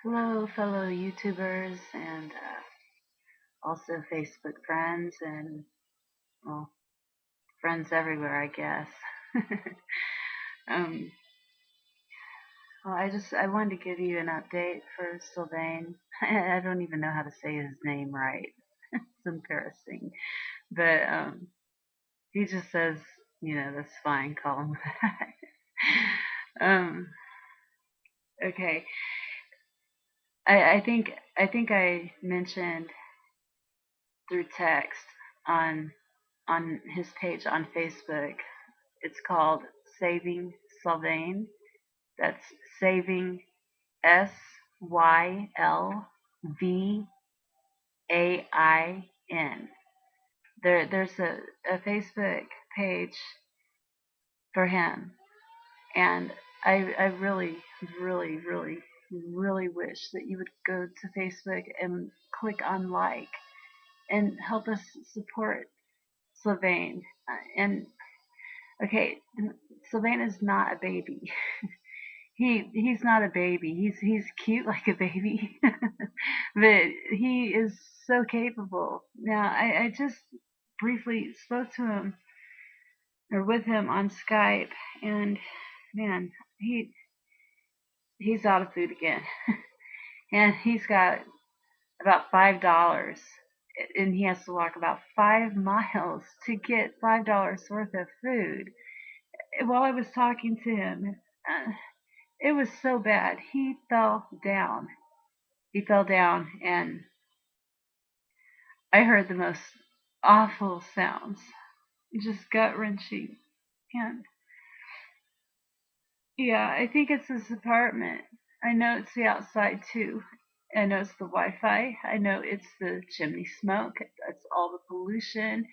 Hello, fellow YouTubers and also Facebook friends and, well, friends everywhere, I guess. um, I wanted to give you an update for Sylvain. I don't even know how to say his name right. It's embarrassing, but he just says, that's fine. Call him that. Okay. I think I mentioned through text on on his page on Facebook. It's called Saving Sylvain. That's Saving Sylvain. There's a Facebook page for him, and I really, really, really, really wish that you would go to Facebook and click on like and help us support Sylvain. And okay, Sylvain is not a baby. He's not a baby. He's cute like a baby, but he is so capable. Now I just briefly spoke to him or with him on Skype, and man, he's out of food again, and he's got about $5, and he has to walk about 5 miles to get $5 worth of food. While I was talking to him, it was so bad. He fell down. He fell down, and I heard the most awful sounds, just gut wrenching. And yeah, I think it's his apartment. I know it's the outside too. I know it's the Wi-Fi. I know it's the chimney smoke. It's all the pollution,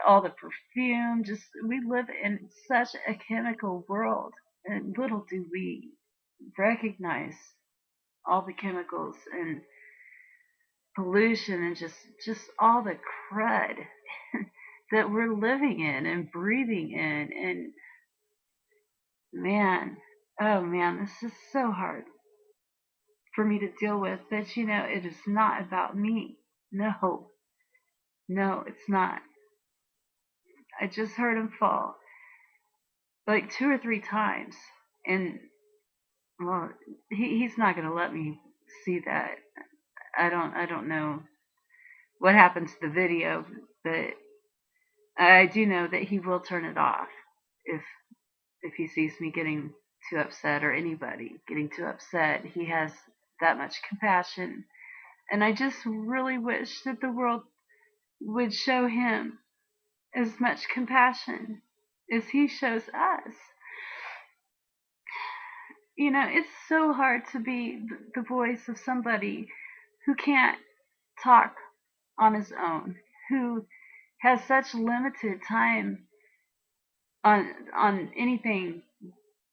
all the perfume. Just we live in such a chemical world, and little do we recognize all the chemicals and pollution and just all the crud that we're living in and breathing in. And man, oh man, this is so hard for me to deal with. But it is not about me. No, no, it's not. I just heard him fall like 2 or 3 times, and well, he's not gonna let me see that. I don't know what happened to the video, but I do know that he will turn it off if he sees me getting too upset, or anybody getting too upset. He has that much compassion, and I just really wish that the world would show him as much compassion as he shows us. It's so hard to be the voice of somebody who can't talk on his own, who has such limited time on anything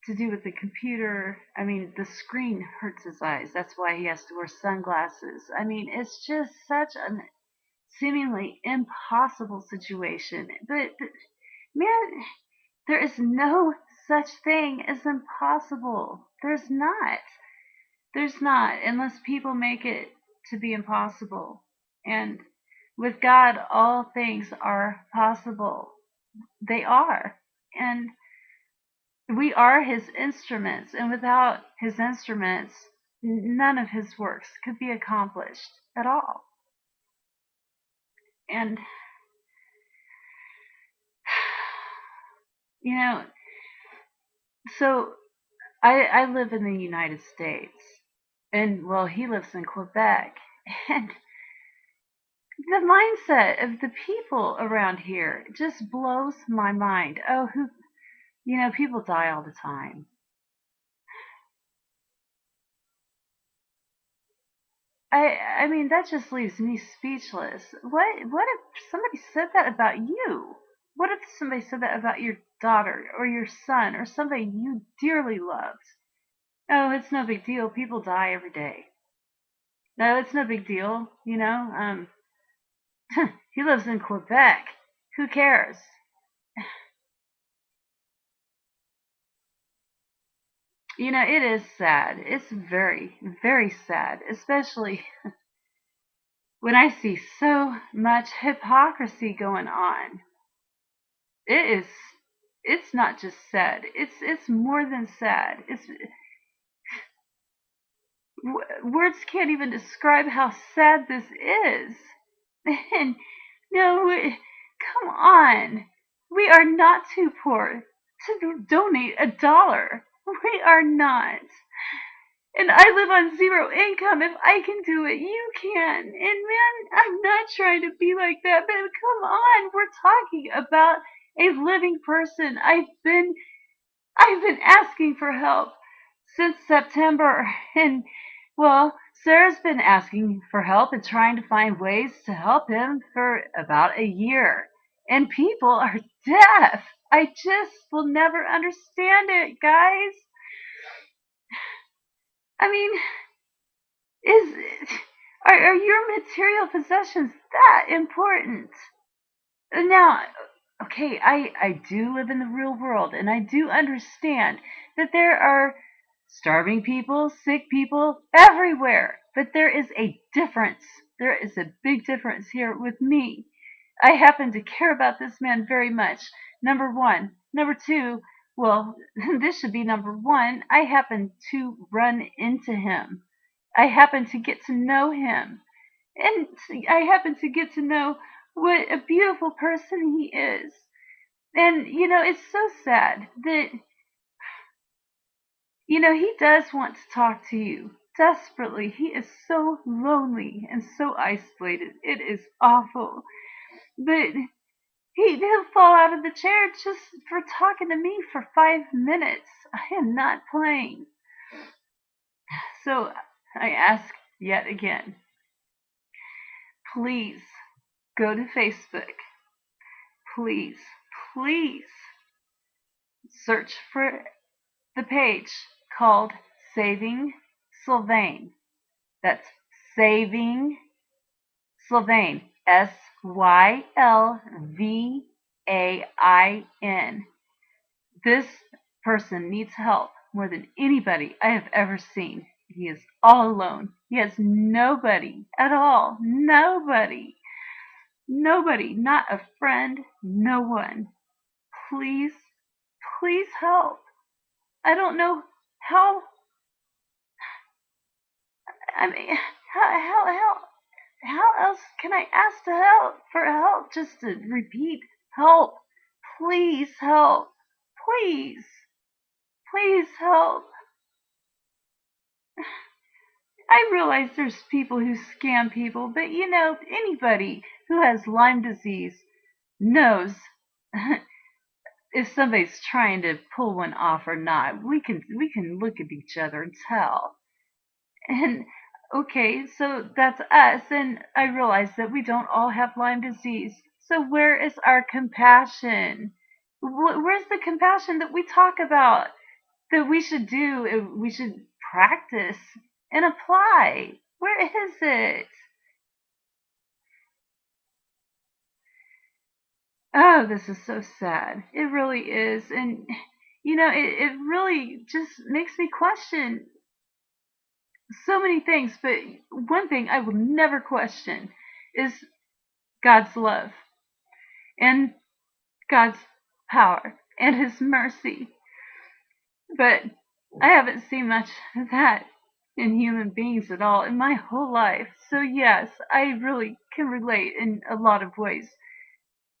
to do with the computer. I mean, the screen hurts his eyes. That's why he has to wear sunglasses. I mean, it's just such a seemingly impossible situation. But man, there is no such thing as impossible. There's not. There's not, unless people make it to be impossible. And with God, all things are possible. They are. And we are his instruments, and without his instruments, none of his works could be accomplished at all. And, you know, so I live in the United States, and well, he lives in Quebec, and the mindset of the people around here just blows my mind. Oh, people die all the time. I mean, that just leaves me speechless. What if somebody said that about you? What if somebody said that about your daughter or your son or somebody you dearly loved? Oh, it's no big deal. People die every day. No, it's no big deal. He lives in Quebec. Who cares? It is sad. It's very, very sad, especially when I see so much hypocrisy going on. It is, it's not just sad. It's more than sad. Words can't even describe how sad this is. And no, come on. We are not too poor to donate $1. We are not. And I live on zero income. If I can do it, you can. And man, I'm not trying to be like that, but come on, we're talking about a living person. I've been asking for help since September, and well, Sarah's been asking for help and trying to find ways to help him for about a year. And people are deaf. I just will never understand it, guys. I mean, is are your material possessions that important? Now, okay, I do live in the real world and I do understand that there are starving people, sick people everywhere. But there is a difference. There is a big difference here with me. I happen to care about this man very much. Number one. Number two, well, this should be number one. I happen to run into him. I happen to get to know him. And I happen to get to know what a beautiful person he is. And, it's so sad that, he does want to talk to you desperately. He is so lonely and so isolated. It is awful. But he'll fall out of the chair just for talking to me for 5 minutes. I am not playing. So I ask yet again, please go to Facebook. Please, please search for the page called Saving Sylvain. That's Saving Sylvain. Sylvain. This person needs help more than anybody I have ever seen. He is all alone. He has nobody at all. Nobody. Nobody. Not a friend. No one. Please, please help. I don't know how. I mean, how else can I ask to help for help? Just to repeat, help. Please help. Please. Please help. I realize there's people who scam people, but anybody who has Lyme disease knows if somebody's trying to pull one off or not. We can look at each other and tell. And okay, so that's us, and I realize that we don't all have Lyme disease. So where is our compassion? Where's the compassion that we talk about that we should do? We should practice and apply. Where is it? Oh, this is so sad. It really is. And, it really just makes me question so many things. But one thing I will never question is God's love and God's power and His mercy. But I haven't seen much of that in human beings at all in my whole life. So, yes, I really can relate in a lot of ways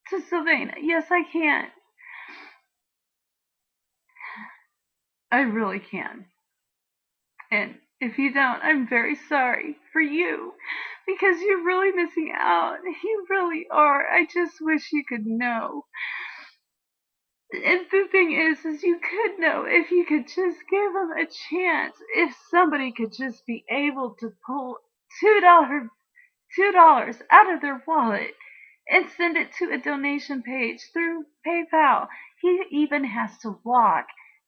to Sylvain. Yes, I can. I really can. And if you don't, I'm very sorry for you because you're really missing out. You really are. I just wish you could know. And the thing is you could know if you could just give them a chance. If somebody could just be able to pull $2 out of their wallet and send it to a donation page through PayPal. He even has to walk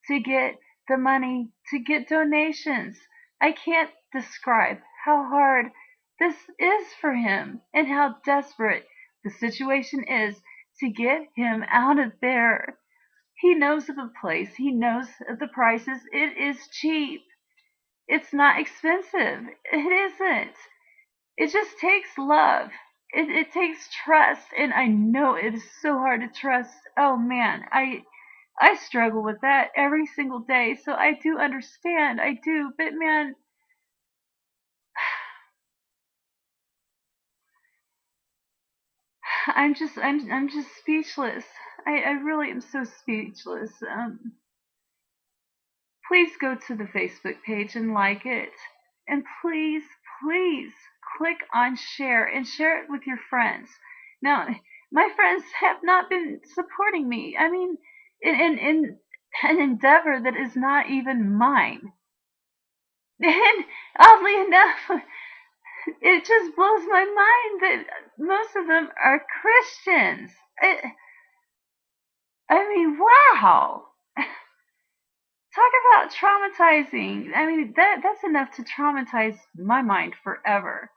to get the money to get donations. I can't describe how hard this is for him and how desperate the situation is to get him out of there. He knows of a place. He knows of the prices. It is cheap. It's not expensive. It isn't. It just takes love. It takes trust. And I know it is so hard to trust. Oh man, I struggle with that every single day. So I do understand. I do. But man, I'm just speechless. I really am so speechless. Please go to the Facebook page and like it. And please, please click on share and share it with your friends. Now, my friends have not been supporting me. I mean, in an endeavor that is not even mine. And oddly enough, it just blows my mind that most of them are Christians. I mean, wow. Talk about traumatizing. I mean, that's enough to traumatize my mind forever.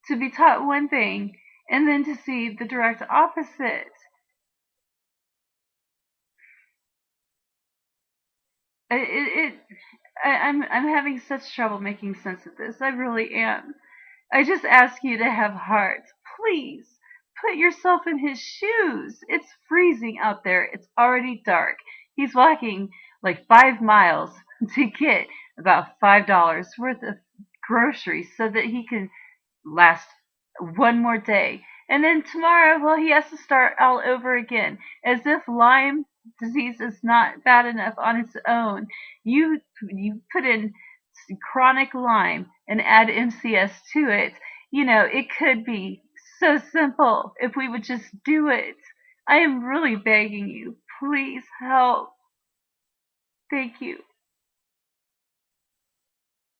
To be taught one thing and then to see the direct opposite. It I'm having such trouble making sense of this. I really am. I just ask you to have heart. Please put yourself in his shoes. It's freezing out there. It's already dark. He's walking like 5 miles to get about $5 worth of groceries so that he can last one more day. And then tomorrow, well, he has to start all over again. As if Lyme disease is not bad enough on its own. You put in chronic Lyme and add MCS to it. You know, it could be so simple if we would just do it. I am really begging you. Please help. Thank you.